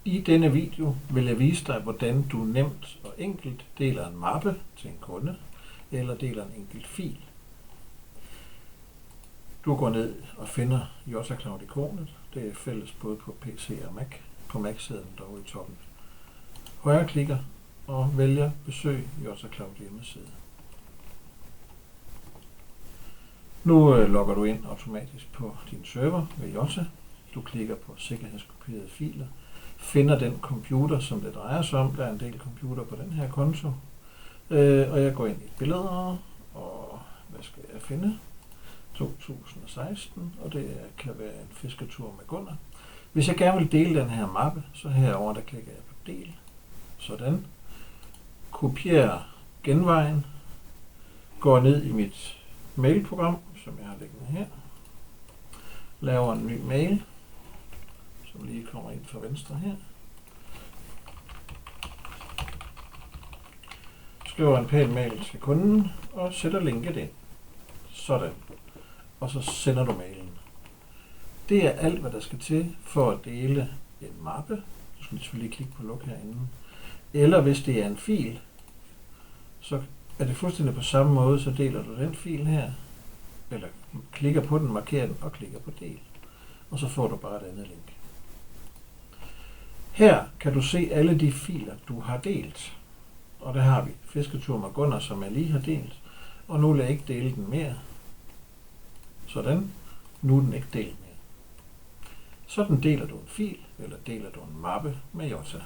I denne video vil jeg vise dig, hvordan du nemt og enkelt deler en mappe til en kunde, eller deler en enkelt fil. Du går ned og finder JotaCloud-ikonet. Det er fælles både på PC og Mac. På Mac sidder den dog i toppen. Højreklikker og vælger Besøg JotaCloud hjemmeside. Nu logger du ind automatisk på din server ved Jota. Du klikker på sikkerhedskopierede filer. Finder den computer, som det drejer sig om. Der er en del computer på den her konto. Og jeg går ind i billeder, og hvad skal jeg finde? 2016, og det kan være en fisketur med Gunnar. Hvis jeg gerne vil dele den her mappe, så herover der klikker jeg på del. Sådan. Kopierer genvejen. Går ned i mit mailprogram, som jeg har liggende her. Laver en ny mail, som lige kommer ind fra venstre her. Skriver en pæn mail til kunden og sætter linket ind. Sådan. Og så sender du mailen. Det er alt, hvad der skal til for at dele en mappe. Du skal selvfølgelig klikke på luk herinde. Eller hvis det er en fil, så er det fuldstændig på samme måde, så deler du den fil her, eller klikker på den, markerer den og klikker på del. Og så får du bare et andet link. Her kan du se alle de filer, du har delt. Og der har vi fisketur med Gunnar, som jeg lige har delt. Og nu vil jeg ikke dele den mere. Sådan. Nu er den ikke delt mere. Sådan deler du en fil, eller deler du en mappe med Jota.